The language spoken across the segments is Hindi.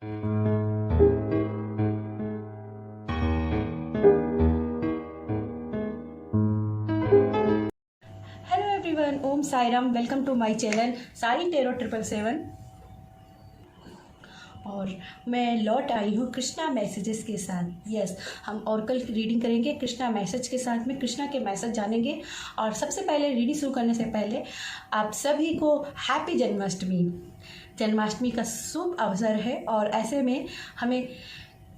Hello everyone, Om Sai Ram. Welcome to my channel Sai tarot 777। और मैं लौट आई हूँ कृष्णा मैसेजेस के साथ। यस, हम ऑरेकल की रीडिंग करेंगे कृष्णा मैसेज के साथ में, कृष्णा के मैसेज जानेंगे। और सबसे पहले रीडिंग शुरू करने से पहले आप सभी को हैप्पी जन्माष्टमी। जन्माष्टमी का शुभ अवसर है और ऐसे में हमें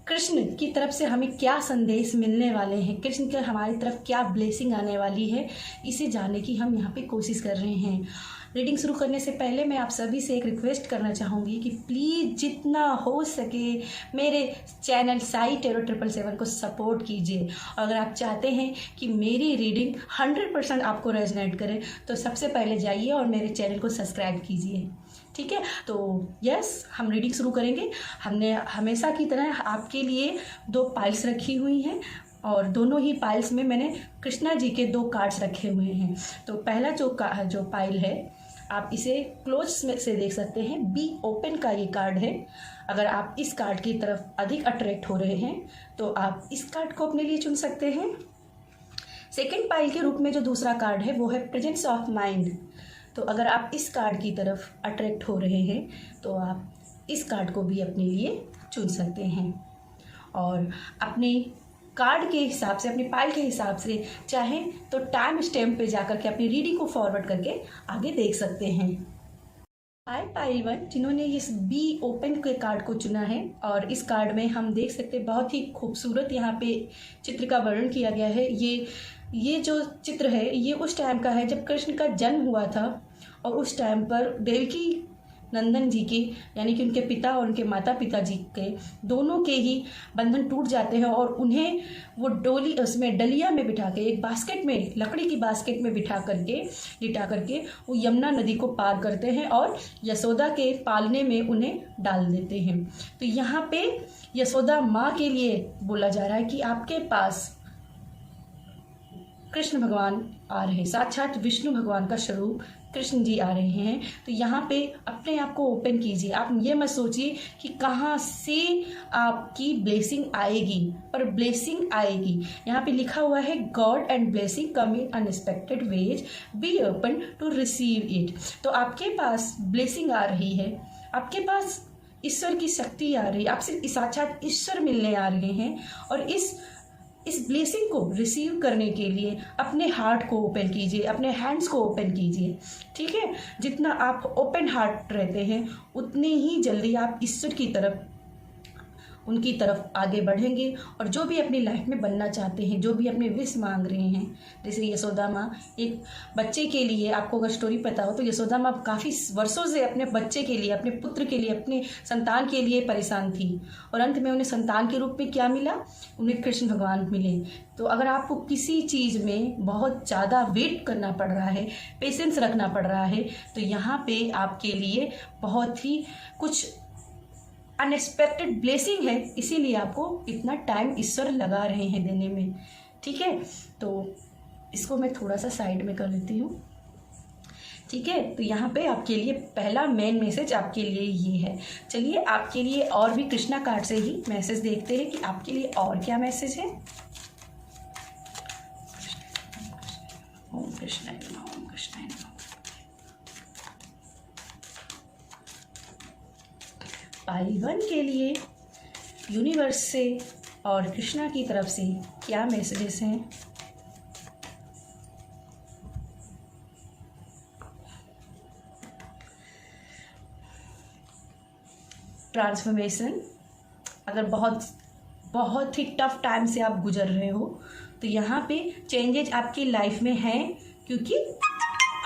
कृष्ण की तरफ से हमें क्या संदेश मिलने वाले हैं, कृष्ण के हमारी तरफ क्या ब्लेसिंग आने वाली है, इसे जानने की हम यहाँ पे कोशिश कर रहे हैं। रीडिंग शुरू करने से पहले मैं आप सभी से एक रिक्वेस्ट करना चाहूँगी कि प्लीज़ जितना हो सके मेरे चैनल साई टेरो 777 को सपोर्ट कीजिए। और अगर आप चाहते हैं कि मेरी रीडिंग 100% आपको रेजोनेट करे तो सबसे पहले जाइए और मेरे चैनल को सब्सक्राइब कीजिए। ठीक है, तो यस, हम रीडिंग शुरू करेंगे। हमने हमेशा की तरह आपके लिए 2 पाइल्स रखी हुई हैं और दोनों ही पाइल्स में मैंने कृष्णा जी के 2 कार्ड्स रखे हुए हैं। तो पहला जो पाइल है, आप इसे क्लोज में से देख सकते हैं, बी ओपन का ये कार्ड है। अगर आप इस कार्ड की तरफ अधिक अट्रैक्ट हो रहे हैं तो आप इस कार्ड को अपने लिए चुन सकते हैं। सेकेंड पाइल के रूप में जो दूसरा कार्ड है वो है प्रेजेंस ऑफ माइंड। तो अगर आप इस कार्ड की तरफ अट्रैक्ट हो रहे हैं तो आप इस कार्ड को भी अपने लिए चुन सकते हैं। और अपने कार्ड के हिसाब से, अपनी पाइल के हिसाब से चाहें तो टाइम स्टैम्प पे जाकर के अपनी रीडिंग को फॉरवर्ड करके आगे देख सकते हैं। पाइल 1 जिन्होंने इस बी ओपन के कार्ड को चुना है, और इस कार्ड में हम देख सकते हैं बहुत ही खूबसूरत यहाँ पे चित्र का वर्णन किया गया है। ये जो चित्र है ये उस टाइम का है जब कृष्ण का जन्म हुआ था और उस टाइम पर देवकी नंदन जी के, यानी कि उनके पिता और उनके माता पिता जी के दोनों के ही बंधन टूट जाते हैं और उन्हें वो उसमें डलिया में बिठा के, एक बास्केट में, लकड़ी की बास्केट में लिटा करके वो यमुना नदी को पार करते हैं और यशोदा के पालने में उन्हें डाल देते हैं। तो यहाँ पे यशोदा माँ के लिए बोला जा रहा है कि आपके पास कृष्ण भगवान आ रहे हैं, साक्षात विष्णु भगवान का स्वरूप कृष्ण जी आ रहे हैं। तो यहाँ पे अपने आप को ओपन कीजिए। आप ये मत सोचिए कि कहाँ से आपकी ब्लेसिंग आएगी, पर ब्लेसिंग आएगी। यहाँ पे लिखा हुआ है god and blessing come in unexpected ways, be open to receive it. तो आपके पास ब्लेसिंग आ रही है, आपके पास ईश्वर की शक्ति आ रही है, आपसे साक्षात ईश्वर मिलने आ रहे हैं। और इस ब्लेसिंग को रिसीव करने के लिए अपने हार्ट को ओपन कीजिए, अपने हैंड्स को ओपन कीजिए। ठीक है, जितना आप ओपन हार्ट रहते हैं उतनी ही जल्दी आप ईश्वर की तरफ, उनकी तरफ आगे बढ़ेंगे। और जो भी अपनी लाइफ में बनना चाहते हैं, जो भी अपने विश मांग रहे हैं, जैसे यशोदा माँ एक बच्चे के लिए, आपको अगर स्टोरी पता हो तो यशोदा माँ काफ़ी वर्षों से अपने बच्चे के लिए, अपने पुत्र के लिए, अपने संतान के लिए परेशान थी और अंत में उन्हें संतान के रूप में क्या मिला, उन्हें कृष्ण भगवान मिले। तो अगर आपको किसी चीज़ में बहुत ज़्यादा वेट करना पड़ रहा है, पेशेंस रखना पड़ रहा है, तो यहाँ पे आपके लिए बहुत ही कुछ अनएक्सपेक्टेड ब्लेसिंग है, इसीलिए आपको इतना टाइम ईश्वर लगा रहे हैं देने में। ठीक है, तो इसको मैं थोड़ा सा साइड में कर लेती हूँ। ठीक है, तो यहाँ पे आपके लिए पहला मेन मैसेज आपके लिए ये है। चलिए आपके लिए और भी कृष्णा कार्ड से ही मैसेज देखते हैं कि आपके लिए और क्या मैसेज है। ओम कृष्णाय नमः, ओम कृष्णाय नमः। पाइल 1 के लिए यूनिवर्स से और कृष्णा की तरफ से क्या मैसेजेस हैं। ट्रांसफॉर्मेशन। अगर बहुत ही टफ टाइम से आप गुजर रहे हो तो यहाँ पे चेंजेज आपकी लाइफ में हैं, क्योंकि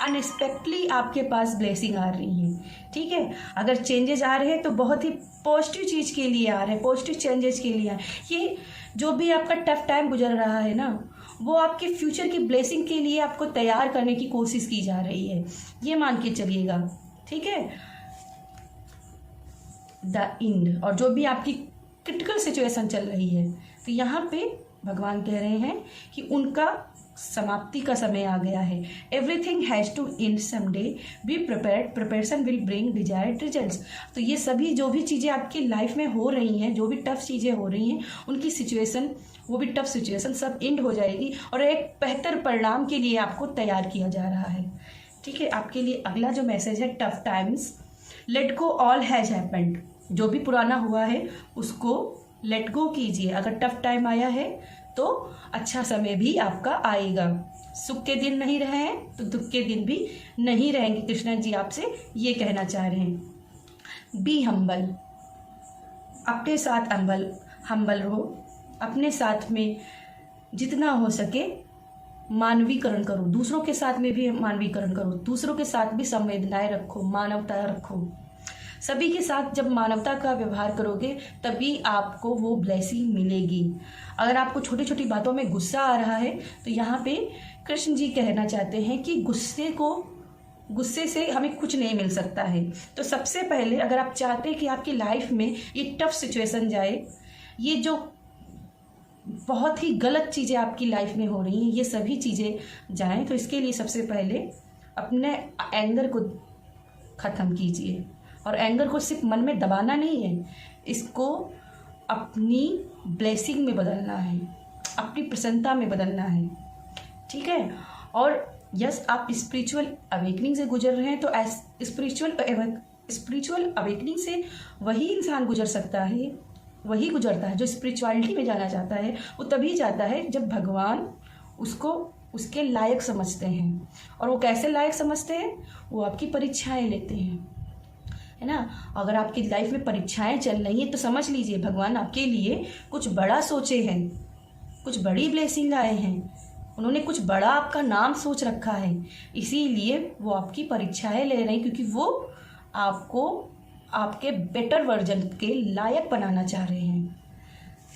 अनएक्सपेक्टली आपके पास ब्लेसिंग आ रही है। ठीक है, अगर चेंजेस आ रहे हैं तो बहुत ही पॉजिटिव चीज़ के लिए आ रहे हैं, पॉजिटिव चेंजेस के लिए आ रहे हैं। ये जो भी आपका टफ टाइम गुजर रहा है ना, वो आपके फ्यूचर की ब्लेसिंग के लिए आपको तैयार करने की कोशिश की जा रही है, ये मान के चलिएगा। ठीक है, द एंड। और जो भी आपकी क्रिटिकल सिचुएशन चल रही है तो यहाँ पे भगवान कह रहे हैं कि उनका समाप्ति का समय आ गया है। Everything has to end someday, be prepared, preparation will bring desired results. तो ये सभी जो भी चीज़ें आपकी लाइफ में हो रही हैं, जो भी टफ चीज़ें हो रही हैं, उनकी सिचुएशन, वो भी टफ सिचुएशन सब एंड हो जाएगी और एक बेहतर परिणाम के लिए आपको तैयार किया जा रहा है। ठीक है, आपके लिए अगला जो मैसेज है, tough times, let go all has happened. जो भी पुराना हुआ है उसको लेट गो कीजिए। अगर टफ टाइम आया है तो अच्छा समय भी आपका आएगा। सुख के दिन नहीं रहे हैं तो दुख के दिन भी नहीं रहेंगे। कृष्णा जी आपसे ये कहना चाह रहे हैं। बी हम्बल, अपने साथ हम्बल रहो। अपने साथ में जितना हो सके मानवीकरण करो, दूसरों के साथ में भी मानवीकरण करो, दूसरों के साथ भी संवेदनाएं रखो, मानवता रखो। सभी के साथ जब मानवता का व्यवहार करोगे तभी आपको वो ब्लेसिंग मिलेगी। अगर आपको छोटी छोटी बातों में गुस्सा आ रहा है तो यहाँ पे कृष्ण जी कहना चाहते हैं कि गुस्से से हमें कुछ नहीं मिल सकता है। तो सबसे पहले अगर आप चाहते हैं कि आपकी लाइफ में ये टफ सिचुएशन जाए, ये जो बहुत ही गलत चीज़ें आपकी लाइफ में हो रही हैं, ये सभी चीज़ें जाएं, तो इसके लिए सबसे पहले अपने एंगर को ख़त्म कीजिए। और एंगर को सिर्फ मन में दबाना नहीं है, इसको अपनी ब्लेसिंग में बदलना है, अपनी प्रसन्नता में बदलना है। ठीक है, और यस, आप स्पिरिचुअल अवेकनिंग से गुजर रहे हैं तो स्पिरिचुअल अवेकनिंग से वही इंसान गुजरता है जो स्पिरिचुअलिटी में जाना चाहता है। वो तभी जाता है जब भगवान उसको उसके लायक समझते हैं। और वो कैसे लायक समझते हैं? वो आपकी परीक्षाएं लेते हैं, है ना। अगर आपकी लाइफ में परीक्षाएं चल रही हैं तो समझ लीजिए भगवान आपके लिए कुछ बड़ा सोचे हैं, कुछ बड़ी ब्लेसिंग लाए हैं। उन्होंने कुछ बड़ा आपका नाम सोच रखा है, इसीलिए वो आपकी परीक्षाएं ले रहे हैं, क्योंकि वो आपको आपके बेटर वर्जन के लायक बनाना चाह रहे हैं।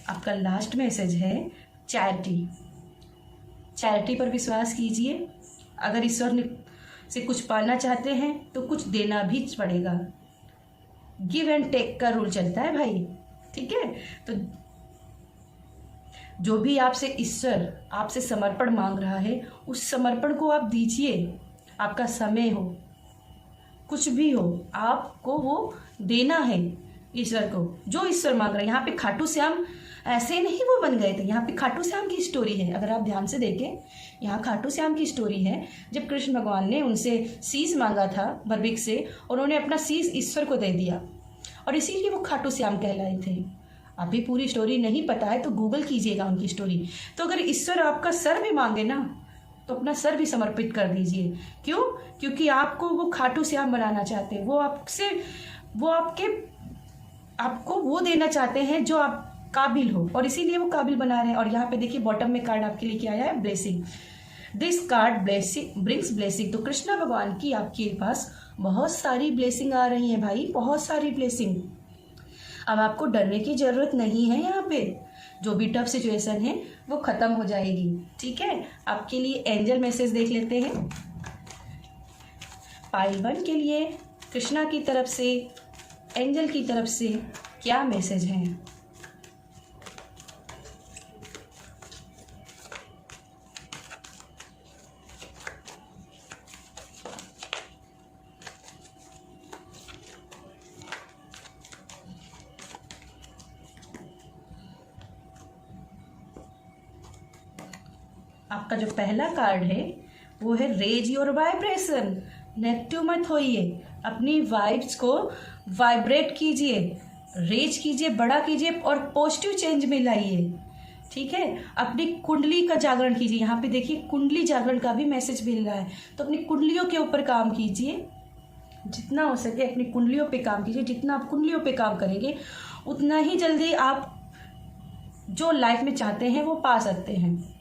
आपका लास्ट मैसेज है चैरिटी पर विश्वास कीजिए। अगर ईश्वर से कुछ पाना चाहते हैं तो कुछ देना भी पड़ेगा। गिव एंड टेक का रूल चलता है भाई। ठीक है, तो जो भी आपसे ईश्वर आपसे समर्पण मांग रहा है, उस समर्पण को आप दीजिए। आपका समय हो, कुछ भी हो, आपको वो देना है ईश्वर को, जो ईश्वर मांग रहा है। यहाँ पे खाटू श्याम ऐसे नहीं वो बन गए थे, यहाँ पे खाटू श्याम की स्टोरी है। अगर आप ध्यान से देखें, यहाँ खाटू श्याम की स्टोरी है। जब कृष्ण भगवान ने उनसे शीश मांगा था बर्बिक से, उन्होंने अपना शीश ईश्वर को दे दिया और इसीलिए वो खाटू श्याम कहलाए थे। अभी पूरी स्टोरी नहीं पता है तो गूगल कीजिएगा उनकी स्टोरी। तो अगर ईश्वर आपका सर भी मांगे ना तो अपना सर भी समर्पित कर दीजिए। क्यों? क्योंकि आपको वो खाटू श्याम बनाना चाहते हैं। आपको वो देना चाहते हैं जो आप काबिल हो, और इसीलिए वो काबिल बना रहे हैं। और यहाँ पे देखिए बॉटम में कार्ड आपके लिए क्या आया है, blessing. This card brings blessing. तो कृष्णा भगवान की आपके पास बहुत सारी ब्लेसिंग आ रही है भाई, बहुत सारी ब्लेसिंग। अब आपको डरने की जरूरत नहीं है। यहाँ पे जो भी टफ सिचुएशन है वो खत्म हो जाएगी। ठीक है, आपके लिए एंजल मैसेज देख लेते हैं। पाइल 1 के लिए कृष्णा की तरफ से, एंजल की तरफ से क्या मैसेज है। आपका जो पहला कार्ड है वो है रेज योर वाइब्रेशन। नेगेटिव मत होइए, अपनी वाइब्स को वाइब्रेट कीजिए, रेज कीजिए, बड़ा कीजिए और पॉजिटिव चेंज में लाइए। ठीक है, अपनी कुंडली का जागरण कीजिए। यहाँ पे देखिए कुंडली जागरण का भी मैसेज मिल रहा है, तो अपनी कुंडलियों के ऊपर काम कीजिए। जितना हो सके अपनी कुंडलियों पे काम कीजिए। जितना आप कुंडलियों पे काम करेंगे उतना ही जल्दी आप जो लाइफ में चाहते हैं वो पा सकते हैं।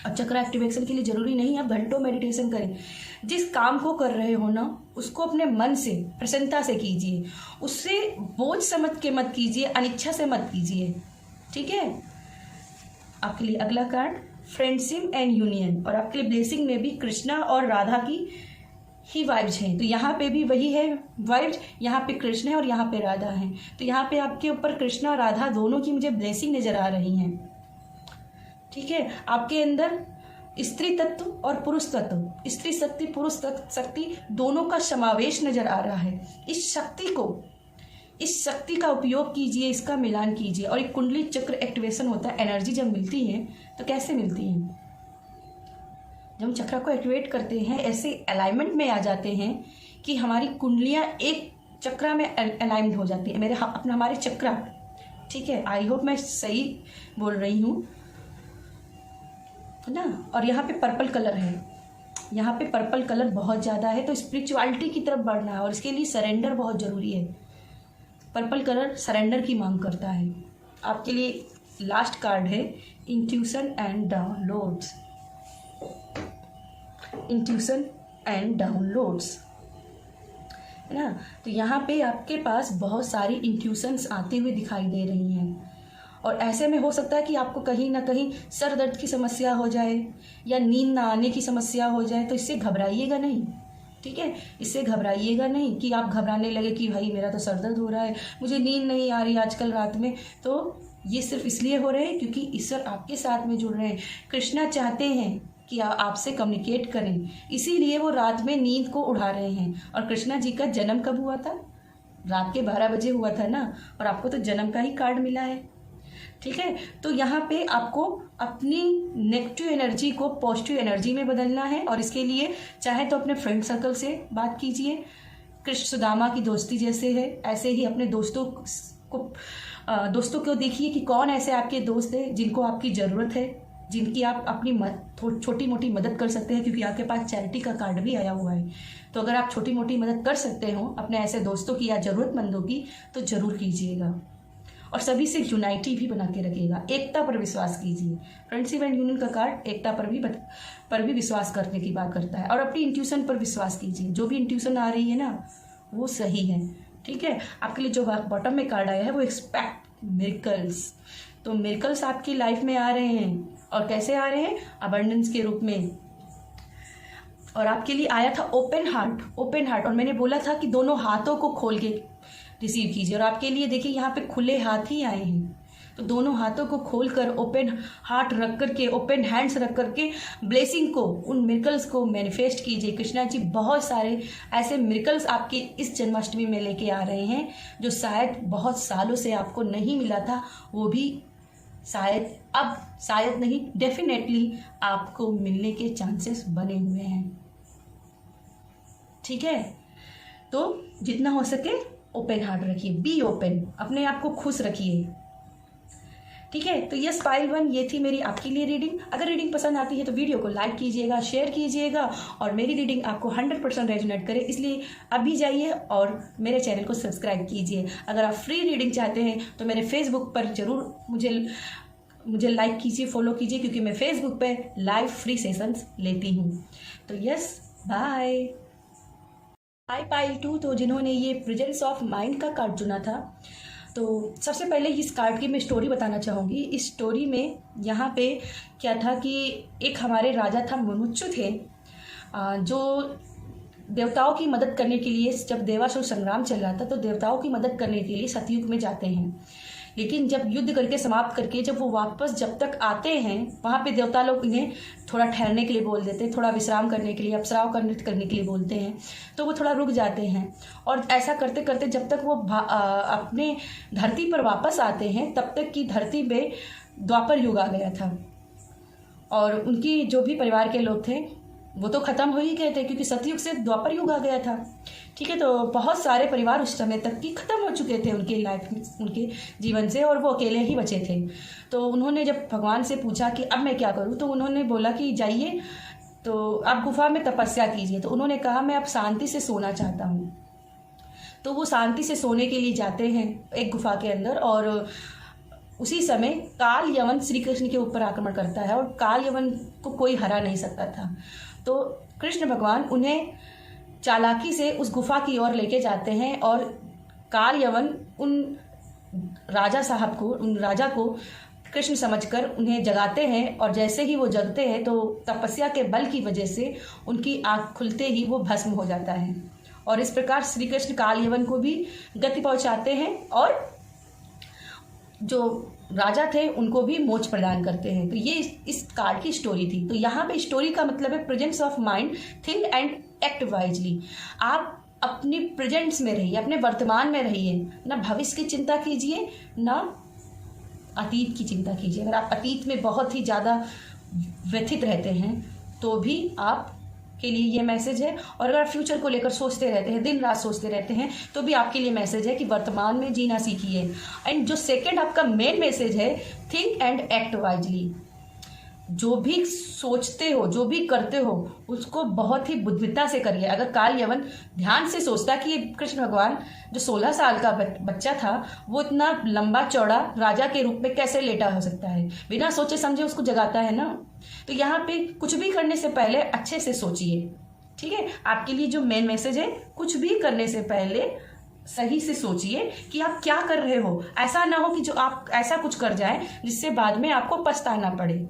और चक्र एक्टिवेशन के लिए ज़रूरी नहीं आप घंटों मेडिटेशन करें। जिस काम को कर रहे हो ना उसको अपने मन से, प्रसन्नता से कीजिए। उससे बोझ समझ के मत कीजिए, अनिच्छा से मत कीजिए। ठीक है, आपके लिए अगला कार्ड फ्रेंडशिप एंड यूनियन। और आपके लिए ब्लेसिंग में भी कृष्णा और राधा की ही वाइब्स हैं। तो यहाँ पे भी वही है वाइब्स, यहाँ पे कृष्ण है और यहाँ पे राधा है। तो यहाँ पे आपके ऊपर कृष्णा और राधा दोनों की मुझे ब्लेसिंग नज़र आ रही हैं। ठीक है, आपके अंदर स्त्री तत्व और पुरुष तत्व, स्त्री शक्ति पुरुष शक्ति दोनों का समावेश नजर आ रहा है। इस शक्ति का उपयोग कीजिए, इसका मिलान कीजिए। और एक कुंडली चक्र एक्टिवेशन होता है। एनर्जी जब मिलती है तो कैसे मिलती है? जब हम चक्र को एक्टिवेट करते हैं, ऐसे अलाइनमेंट में आ जाते हैं कि हमारी कुंडलियां एक चक्र में अलाइंड हो जाती है। हमारे चक्र, ठीक है, आई होप मैं सही बोल रही हूँ ना। और यहाँ पे पर्पल कलर है, यहाँ पे पर्पल कलर बहुत ज़्यादा है, तो स्पिरिचुअलिटी की तरफ बढ़ना है और इसके लिए सरेंडर बहुत ज़रूरी है। पर्पल कलर सरेंडर की मांग करता है। आपके लिए लास्ट कार्ड है intuition and downloads. Intuition and downloads, है ना। तो यहाँ पे आपके पास बहुत सारी इंट्यूशंस आती हुई दिखाई दे रही हैं और ऐसे में हो सकता है कि आपको कहीं ना कहीं सर दर्द की समस्या हो जाए या नींद ना आने की समस्या हो जाए। तो इससे घबराइएगा नहीं, ठीक है, इससे घबराइएगा नहीं कि आप घबराने लगे कि भाई मेरा तो सर दर्द हो रहा है, मुझे नींद नहीं आ रही आजकल रात में। तो ये सिर्फ इसलिए हो रहे हैं क्योंकि ईश्वर आपके साथ में जुड़ रहे हैं। कृष्णा चाहते हैं कि आपसे कम्युनिकेट करें, इसीलिए वो रात में नींद को उड़ा रहे हैं। और कृष्णा जी का जन्म कब हुआ था? रात के 12 बजे हुआ था ना। और आपको तो जन्म का ही कार्ड मिला है, ठीक है। तो यहाँ पे आपको अपनी नेगेटिव एनर्जी को पॉजिटिव एनर्जी में बदलना है और इसके लिए चाहे तो अपने फ्रेंड सर्कल से बात कीजिए। कृष्ण सुदामा की दोस्ती जैसे है, ऐसे ही अपने दोस्तों को देखिए कि कौन ऐसे आपके दोस्त हैं जिनको आपकी ज़रूरत है, जिनकी आप अपनी छोटी मोटी मदद कर सकते हैं, क्योंकि आपके पास चैरिटी का कार्ड भी आया हुआ है। तो अगर आप छोटी मोटी मदद कर सकते हो अपने ऐसे दोस्तों की या ज़रूरतमंदों की तो ज़रूर कीजिएगा। और सभी से यूनाइटी भी बना के रखिएगा, एकता पर विश्वास कीजिए। फ्रेंडशिप एंड यूनियन का कार्ड एकता पर भी विश्वास करने की बात करता है। और अपनी इंट्यूशन पर विश्वास कीजिए, जो भी इंट्यूशन आ रही है ना वो सही है, ठीक है। आपके लिए जो बॉटम में कार्ड आया है वो एक्सपेक्ट मिरेकल्स। तो मिरेकल्स आपकी लाइफ में आ रहे हैं और कैसे आ रहे हैं? अबंडेंस के रूप में। और आपके लिए आया था ओपन हार्ट। और मैंने बोला था कि दोनों हाथों को खोल के रिसीव कीजिए। और आपके लिए देखिए यहाँ पे खुले हाथ ही आए हैं। तो दोनों हाथों को खोलकर ओपन हार्ट रख करके, ओपन हैंड्स रख करके ब्लेसिंग को, उन मिरेकल्स को मैनिफेस्ट कीजिए। कृष्णा जी बहुत सारे ऐसे मिरेकल्स आपके इस जन्माष्टमी में लेके आ रहे हैं जो शायद बहुत सालों से आपको नहीं मिला था, वो भी शायद नहीं, डेफिनेटली आपको मिलने के चांसेस बने हुए हैं, ठीक है। तो जितना हो सके ओपन हार्ट रखिए, बी ओपन, अपने आप को खुश रखिए, ठीक है। तो यस पाइल 1, ये थी मेरी आपके लिए रीडिंग। अगर रीडिंग पसंद आती है तो वीडियो को लाइक कीजिएगा, शेयर कीजिएगा और मेरी रीडिंग आपको 100% रेजोनेट करे, इसलिए अभी जाइए और मेरे चैनल को सब्सक्राइब कीजिए। अगर आप फ्री रीडिंग चाहते हैं तो मेरे फेसबुक पर जरूर मुझे लाइक कीजिए, फॉलो कीजिए, क्योंकि मैं फेसबुक पे लाइव फ्री सेशंस लेती हूँ। तो यस, बाय। हाय पाइल 2, तो जिन्होंने ये प्रेजेंस ऑफ माइंड का कार्ड चुना था, तो सबसे पहले इस कार्ड की मैं स्टोरी बताना चाहूँगी। इस स्टोरी में यहाँ पे क्या था कि एक हमारे राजा था, मुमुक्षु थे, जो देवताओं की मदद करने के लिए, जब देवासुर संग्राम चल रहा था तो देवताओं की मदद करने के लिए सतयुग में जाते हैं। लेकिन जब युद्ध करके समाप्त करके जब वो वापस जब तक आते हैं, वहाँ पे देवता लोग इन्हें थोड़ा ठहरने के लिए बोल देते हैं, थोड़ा विश्राम करने के लिए, अप्सराओं का नृत्य करने के लिए बोलते हैं। तो वो थोड़ा रुक जाते हैं और ऐसा करते करते जब तक वो अपने धरती पर वापस आते हैं, तब तक की धरती में द्वापर युग आ गया था और उनकी जो भी परिवार के लोग थे वो तो ख़त्म हो ही गए थे, क्योंकि सतयुग से द्वापर युग आ गया था, ठीक है। तो बहुत सारे परिवार उस समय तक की ख़त्म हो चुके थे उनके लाइफ में, उनके जीवन से, और वो अकेले ही बचे थे। तो उन्होंने जब भगवान से पूछा कि अब मैं क्या करूं, तो उन्होंने बोला कि जाइए तो आप गुफा में तपस्या कीजिए। तो उन्होंने कहा मैं अब शांति से सोना चाहता हूँ। तो वो शांति से सोने के लिए जाते हैं एक गुफा के अंदर, और उसी समय काल यवन श्री कृष्ण के ऊपर आक्रमण करता है और काल यवन को कोई हरा नहीं सकता था। तो कृष्ण भगवान उन्हें चालाकी से उस गुफा की ओर लेके जाते हैं और काल यवन उन राजा को कृष्ण समझकर उन्हें जगाते हैं। और जैसे ही वो जगते हैं तो तपस्या के बल की वजह से उनकी आँख खुलते ही वो भस्म हो जाता है। और इस प्रकार श्री कृष्ण काल यवन को भी गति पहुँचाते हैं और जो राजा थे उनको भी मोक्ष प्रदान करते हैं। तो ये इस कार्ड की स्टोरी थी। तो यहाँ पे स्टोरी का मतलब है presence of mind, think and act wisely. आप अपनी प्रेजेंट्स में रहिए, अपने वर्तमान में रहिए, ना भविष्य की चिंता कीजिए ना अतीत की चिंता कीजिए। अगर आप अतीत में बहुत ही ज़्यादा व्यथित रहते हैं तो भी आप के लिए ये मैसेज है। और अगर आप फ्यूचर को लेकर सोचते रहते हैं, दिन रात सोचते रहते हैं, तो भी आपके लिए मैसेज है कि वर्तमान में जीना सीखिए। एंड जो सेकंड आपका मेन मैसेज है, थिंक एंड एक्ट वाइजली। जो भी सोचते हो, जो भी करते हो, उसको बहुत ही बुद्धिमत्ता से करिए। अगर काल यवन ध्यान से सोचता कि कृष्ण भगवान जो 16 साल का बच्चा था वो इतना लंबा चौड़ा राजा के रूप में कैसे लेटा हो सकता है, बिना सोचे समझे उसको जगाता है ना। तो यहाँ पे कुछ भी करने से पहले अच्छे से सोचिए, ठीक है। आपके लिए जो मेन मैसेज है, कुछ भी करने से पहले सही से सोचिए कि आप क्या कर रहे हो। ऐसा ना हो कि जो आप ऐसा कुछ कर जाए जिससे बाद में आपको पछताना पड़े,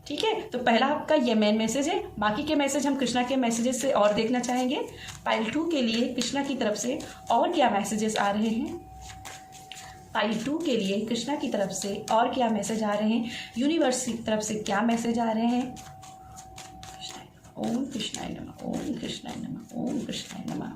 ठीक है। तो पहला आपका ये मेन मैसेज है। बाकी के मैसेज हम कृष्णा के मैसेजेस से और देखना चाहेंगे। पाइल 2 के लिए कृष्णा की तरफ से और क्या मैसेजेस आ रहे हैं, पाइल 2 के लिए कृष्णा की तरफ से और क्या मैसेज आ रहे हैं, यूनिवर्स की तरफ से क्या मैसेज आ रहे हैं। ओम कृष्णाय नमः, ओम कृष्णाय नमः, ओम कृष्णाय नमः।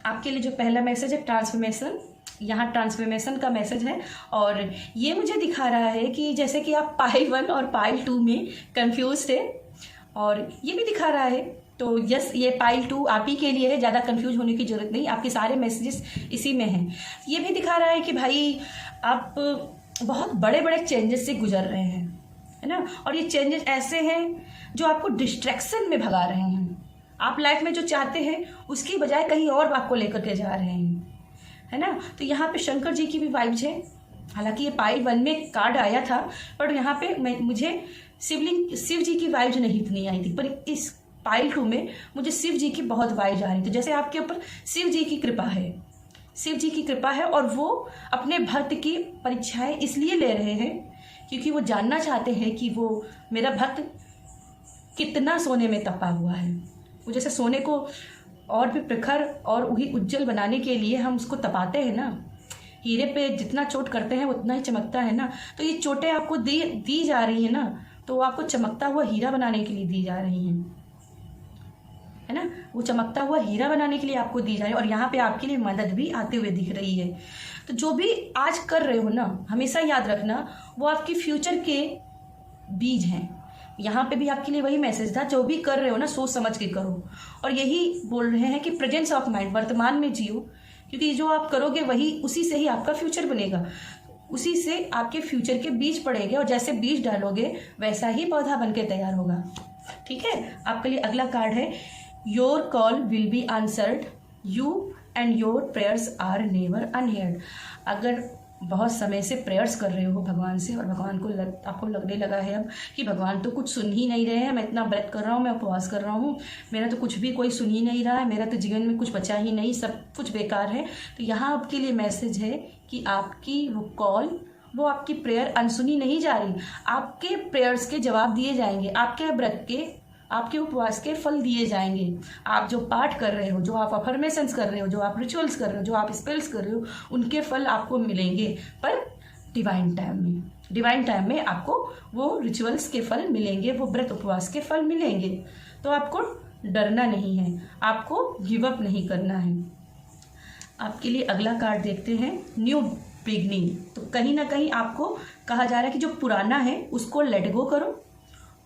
आपके लिए जो पहला मैसेज है ट्रांसफॉर्मेशन, यहाँ ट्रांसफॉर्मेशन का मैसेज है। और ये मुझे दिखा रहा है कि जैसे कि आप पाइल 1 और पाइल 2 में कंफ्यूज थे, और ये भी दिखा रहा है। तो यस, ये पाइल 2 आप ही के लिए है, ज़्यादा कंफ्यूज होने की ज़रूरत नहीं, आपके सारे मैसेजेस इसी में हैं। ये भी दिखा रहा है कि भाई आप बहुत बड़े बड़े चेंजेस से गुजर रहे हैं, है ना। और ये चेंजेस ऐसे हैं जो आपको डिस्ट्रैक्शन में भगा रहे हैं। आप लाइफ में जो चाहते हैं उसकी बजाय कहीं और आपको लेकर के जा रहे हैं, है ना। तो यहाँ पे शंकर जी की भी वाइब्स है। हालांकि ये पाइल 1 में कार्ड आया था, पर यहाँ पे मुझे शिव जी की वाइब्स नहीं इतनी आई थी, पर इस पाइल 2 में मुझे शिव जी की बहुत वाइब्स आ रही थी। जैसे आपके ऊपर शिव जी की कृपा है, शिव जी की कृपा है, और वो अपने भक्त की परीक्षाएं इसलिए ले रहे हैं क्योंकि वो जानना चाहते हैं कि वो मेरा भक्त कितना सोने में तपा हुआ है। वो जैसे सोने को और भी प्रखर और उज्जवल बनाने के लिए हम उसको तपाते हैं ना, हीरे पे जितना चोट करते हैं उतना ही चमकता है ना। तो ये चोटें आपको दी जा रही है ना, तो वो आपको चमकता हुआ हीरा बनाने के लिए दी जा रही हैं, है ना। वो चमकता हुआ हीरा बनाने के लिए आपको दी जा रही है, और यहाँ पे आपके लिए मदद भी आते हुए दिख रही है। तो जो भी आज कर रहे हो ना, हमेशा याद रखना वो आपकी फ्यूचर के बीज हैं। यहाँ पे भी आपके लिए वही मैसेज था, जो भी कर रहे हो ना सोच समझ के करो। और यही बोल रहे हैं कि प्रेजेंस ऑफ माइंड, वर्तमान में जियो, क्योंकि जो आप करोगे वही, उसी से ही आपका फ्यूचर बनेगा, उसी से आपके फ्यूचर के बीज पड़ेंगे, और जैसे बीज डालोगे वैसा ही पौधा बन के तैयार होगा, ठीक है। आपके लिए अगला कार्ड है, your call will be answered, you and your prayers are never unheard. अगर बहुत समय से प्रेयर्स कर रहे हो भगवान से, और भगवान को आपको लगने लगा है अब कि भगवान तो कुछ सुन ही नहीं रहे हैं, मैं इतना व्रत कर रहा हूँ, मैं उपवास कर रहा हूँ, मेरा तो कुछ भी कोई सुन ही नहीं रहा है, मेरा तो जीवन में कुछ बचा ही नहीं, सब कुछ बेकार है। तो यहाँ आपके लिए मैसेज है कि आपकी वो कॉल, वो आपकी प्रेयर अनसुनी नहीं जा रही, आपके प्रेयर्स के जवाब दिए जाएंगे, आपके व्रत के, आपके उपवास के फल दिए जाएंगे। आप जो पाठ कर रहे हो, जो आप अफर्मेशंस कर रहे हो, जो आप रिचुअल्स कर रहे हो, जो आप स्पेल्स कर रहे हो, उनके फल आपको मिलेंगे, पर डिवाइन टाइम में। डिवाइन टाइम में आपको वो रिचुअल्स के फल मिलेंगे, वो व्रत उपवास के फल मिलेंगे। तो आपको डरना नहीं है, आपको गिव अप नहीं करना है। आपके लिए अगला कार्ड देखते हैं, न्यू बिगनिंग। तो कहीं ना कहीं आपको कहा जा रहा है कि जो पुराना है उसको लेट गो करो,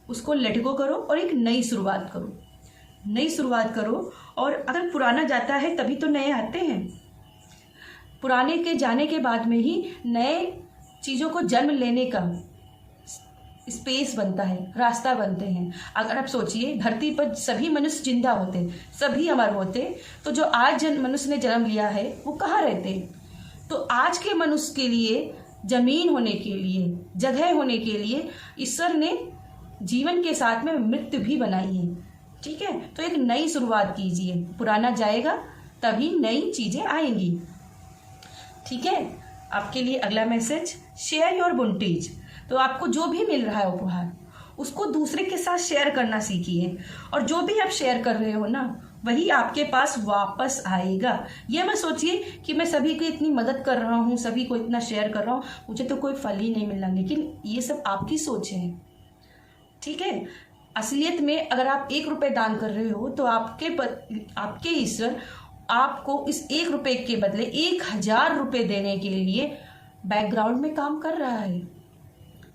उसको लेट गो करो और एक नई शुरुआत करो, नई शुरुआत करो। और अगर पुराना जाता है तभी तो नए आते हैं, पुराने के जाने के बाद में ही नए चीज़ों को जन्म लेने का स्पेस बनता है, रास्ता बनते हैं। अगर आप सोचिए, धरती पर सभी मनुष्य जिंदा होते, सभी अमर होते, तो जो आज मनुष्य ने जन्म लिया है वो कहाँ रहते। तो आज के मनुष्य के लिए जमीन होने के लिए, जगह होने के लिए ईश्वर ने जीवन के साथ में मृत्यु भी बनाई है, ठीक है। तो एक नई शुरुआत कीजिए, पुराना जाएगा तभी नई चीजें आएंगी, ठीक है। आपके लिए अगला मैसेज, शेयर योर बुंटीज। तो आपको जो भी मिल रहा है उपहार, उसको दूसरे के साथ शेयर करना सीखिए। और जो भी आप शेयर कर रहे हो ना, वही आपके पास वापस आएगा। ये मत सोचिए कि मैं सभी को इतनी मदद कर रहा हूँ, सभी को इतना शेयर कर रहा हूँ, मुझे तो कोई फल ही नहीं मिल रहा। लेकिन ये सब आपकी सोच है, ठीक है। असलियत में अगर आप 1 रुपये दान कर रहे हो तो आपके ईश्वर आपको इस 1 रुपये के बदले 1000 रुपये देने के लिए बैकग्राउंड में काम कर रहा है,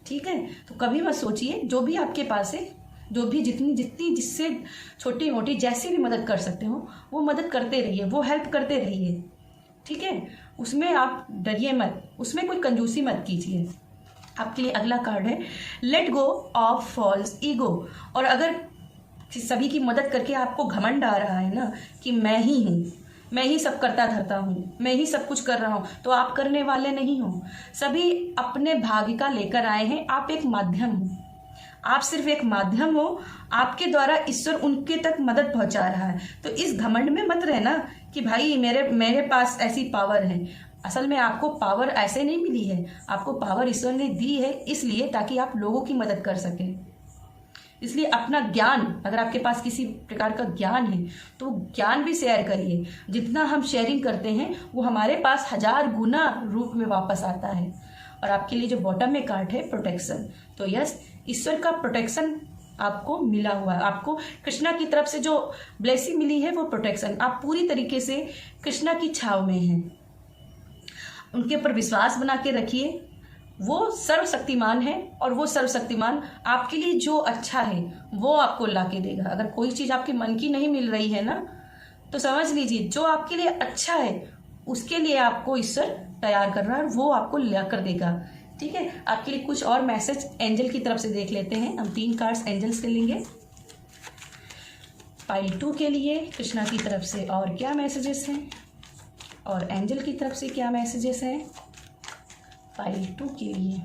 ठीक है। तो कभी मत सोचिए, जो भी आपके पास है, जो भी जितनी जिससे छोटी मोटी जैसी भी मदद कर सकते हो वो मदद करते रहिए, वो हेल्प करते रहिए, ठीक है। उसमें आप डरिए मत, उसमें कोई कंजूसी मत कीजिए। आपके लिए अगला कार्ड है let go of false ego. और अगर सभी की मदद करके आपको घमंड आ रहा है ना कि मैं ही हूँ, मैं ही सब करता धरता हूँ, मैं ही सब कुछ कर रहा हूँ, तो आप करने वाले नहीं हो। सभी अपने भाग्य का लेकर आए हैं, आप एक माध्यम हो, आप सिर्फ एक माध्यम हो। आपके द्वारा ईश्वर उनके तक मदद पहुंचा रहा है। तो इस घमंड में मत रहना कि भाई मेरे पास ऐसी पावर है। असल में आपको पावर ऐसे नहीं मिली है, आपको पावर ईश्वर ने दी है इसलिए ताकि आप लोगों की मदद कर सकें। इसलिए अपना ज्ञान, अगर आपके पास किसी प्रकार का ज्ञान है तो ज्ञान भी शेयर करिए। जितना हम शेयरिंग करते हैं वो हमारे पास 1000 गुना रूप में वापस आता है। और आपके लिए जो बॉटम में कार्ड है प्रोटेक्शन, तो यस, ईश्वर का प्रोटेक्शन आपको मिला हुआ है। आपको कृष्णा की तरफ से जो ब्लेसिंग मिली है वो प्रोटेक्शन, आप पूरी तरीके से कृष्णा की छाव में हैं। उनके ऊपर विश्वास बना के रखिए, वो सर्वशक्तिमान है और वो सर्वशक्तिमान आपके लिए जो अच्छा है वो आपको ला के देगा। अगर कोई चीज़ आपके मन की नहीं मिल रही है ना, तो समझ लीजिए जो आपके लिए अच्छा है उसके लिए आपको ईश्वर तैयार कर रहा है और वो आपको ला कर देगा, ठीक है। आपके लिए कुछ और मैसेज एंजल की तरफ से देख लेते हैं। हम 3 कार्ड्स एंजल से लेंगे। पाइल 2 के लिए कृष्णा की तरफ से और क्या मैसेजेस हैं और एंजल की तरफ से क्या मैसेजेस हैं पाइल 2 के लिए।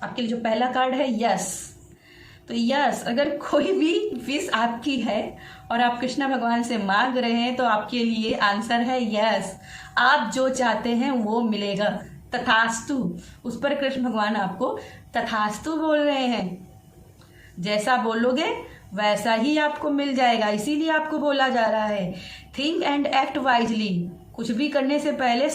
आपके लिए जो पहला कार्ड है यस, तो यस, अगर कोई भी विश आपकी है और आप कृष्णा भगवान से मांग रहे हैं तो आपके लिए आंसर है यस। आप जो चाहते हैं वो मिलेगा, तथास्तु। उस पर कृष्ण भगवान आपको तथास्तु बोल रहे हैं। जैसा बोलोगे वैसा ही आपको मिल जाएगा, इसीलिए आपको बोला जा रहा है थिंक एंड एक्ट वाइजली। कुछ भी करने से पहले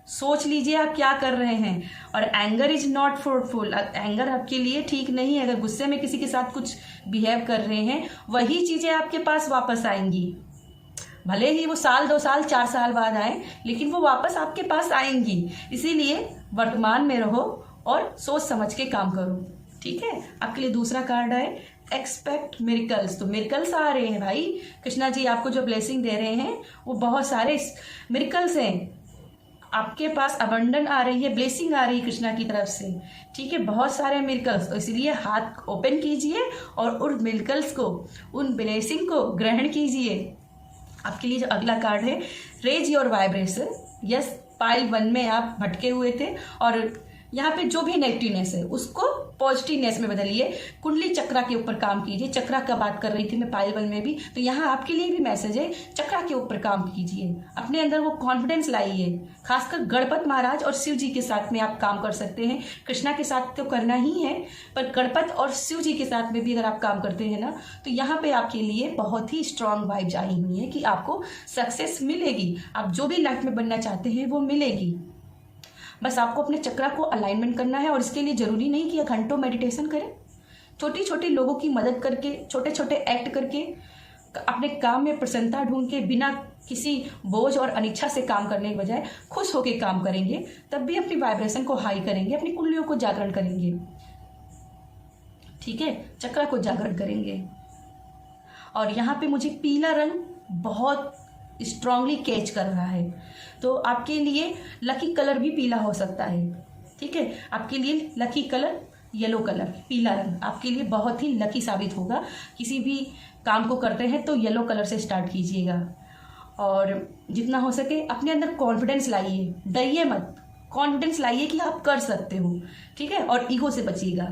सोच लीजिए आप क्या कर रहे हैं। और anger is not fruitful, anger आपके लिए ठीक नहीं है। अगर गुस्से में किसी के साथ कुछ बिहेव कर रहे हैं वही चीजें आपके पास वापस आएंगी, भले ही वो 1 2 साल 4 साल बाद आए, लेकिन वो वापस आपके पास आएंगी। इसीलिए वर्तमान में रहो और सोच समझ के काम करो, ठीक है। आपके लिए दूसरा कार्ड है एक्सपेक्ट मिरेकल्स। तो मिरेकल्स आ रहे हैं भाई, कृष्णा जी आपको जो ब्लेसिंग दे रहे हैं वो बहुत सारे मिरेकल्स हैं। आपके पास अबंडन आ रही है, ब्लेसिंग आ रही है कृष्णा की तरफ से, ठीक है, बहुत सारे मिरेकल्स। तो इसलिए हाथ ओपन कीजिए और उन मिरेकल्स को, उन ब्लेसिंग को ग्रहण कीजिए। आपके लिए जो अगला कार्ड है raise your vibration. Yes, pile 1 में आप भटके हुए थे और यहाँ पे जो भी नेगेटिवनेस है उसको पॉजिटिवनेस में बदलिए। कुंडली चक्रा के ऊपर काम कीजिए। चक्रा का बात कर रही थी मैं पाइल 1 में भी, तो यहाँ आपके लिए भी मैसेज है, चक्रा के ऊपर काम कीजिए। अपने अंदर वो कॉन्फिडेंस लाइए। खासकर गणपत महाराज और शिव जी के साथ में आप काम कर सकते हैं। कृष्णा के साथ तो करना ही है, पर गणपत और शिव जी के साथ में भी अगर आप काम करते हैं ना, तो यहाँ पे आपके लिए बहुत ही स्ट्रांग वाइब्स आई हुई है कि आपको सक्सेस मिलेगी। आप जो भी लाइफ में बनना चाहते हैं वो मिलेगी। बस आपको अपने चक्रा को अलाइनमेंट करना है और इसके लिए जरूरी नहीं कि घंटों मेडिटेशन करें। छोटी छोटी लोगों की मदद करके, छोटे छोटे एक्ट करके, अपने काम में प्रसन्नता ढूंढ के, बिना किसी बोझ और अनिच्छा से काम करने के बजाय खुश होकर काम करेंगे, तब भी अपनी वाइब्रेशन को हाई करेंगे, अपनी कुंडलियों को जागरण करेंगे, ठीक है, चक्रा को जागरण करेंगे। और यहाँ पे मुझे पीला रंग बहुत स्ट्रांगली कैच कर रहा है, तो आपके लिए लकी कलर भी पीला हो सकता है, ठीक है। आपके लिए लकी कलर येलो कलर, पीला रंग आपके लिए बहुत ही लकी साबित होगा। किसी भी काम को करते हैं तो येलो कलर से स्टार्ट कीजिएगा और जितना हो सके अपने अंदर कॉन्फिडेंस लाइए, डरिए मत, कॉन्फिडेंस लाइए कि आप कर सकते हो, ठीक है। और ईगो से बचिएगा,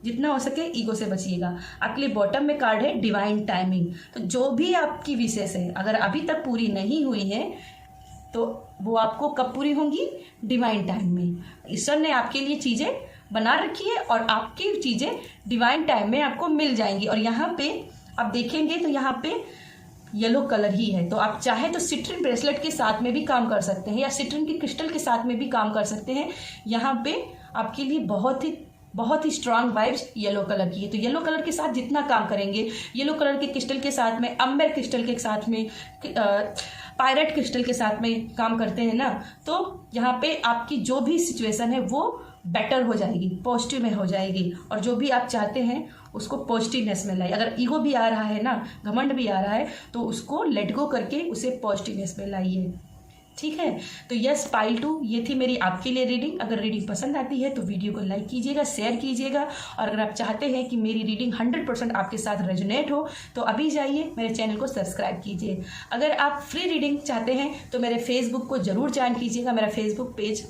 जितना हो सके ईगो से बचिएगा। आपके लिए बॉटम में कार्ड है डिवाइन टाइमिंग। तो जो भी आपकी विशेष है अगर अभी तक पूरी नहीं हुई है तो वो आपको कब पूरी होंगी? डिवाइन टाइम में। ईश्वर ने आपके लिए चीज़ें बना रखी है और आपकी चीज़ें डिवाइन टाइम में आपको मिल जाएंगी। और यहाँ पे आप देखेंगे तो यहाँ पे येलो कलर ही है। तो आप चाहे तो सिट्रिन ब्रेसलेट के साथ में भी काम कर सकते हैं या सिट्रिन की क्रिस्टल के साथ में भी काम कर सकते हैं। यहाँ पे आपके लिए बहुत ही स्ट्रांग वाइब्स येलो कलर की है। तो येलो कलर के साथ जितना काम करेंगे, येलो कलर के क्रिस्टल के साथ में, अम्बर क्रिस्टल के साथ में, पायरेट क्रिस्टल के साथ में काम करते हैं ना, तो यहाँ पे आपकी जो भी सिचुएशन है वो बेटर हो जाएगी, पॉजिटिव में हो जाएगी। और जो भी आप चाहते हैं उसको पॉजिटिवनेस में लाइए। अगर ईगो भी आ रहा है ना, घमंड भी आ रहा है, तो उसको लेट गो करके उसे पॉजिटिवनेस में लाइए। ठीक है, तो यस पाइल 2 ये थी मेरी आपके लिए रीडिंग। अगर रीडिंग पसंद आती है तो वीडियो को लाइक कीजिएगा, शेयर कीजिएगा। और अगर आप चाहते हैं कि मेरी रीडिंग 100% आपके साथ रेजोनेट हो तो अभी जाइए मेरे चैनल को सब्सक्राइब कीजिए। अगर आप फ्री रीडिंग चाहते हैं तो मेरे फेसबुक को जरूर ज्वाइन कीजिएगा। मेरा फेसबुक पेज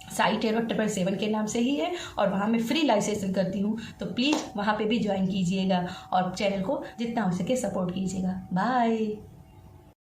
साई टैरो 777 के नाम से ही है और वहाँ मैं फ्री लाइव सेशन करती हूँ, तो प्लीज़ वहाँ पे भी ज्वाइन कीजिएगा और चैनल को जितना हो सके सपोर्ट कीजिएगा। बाय।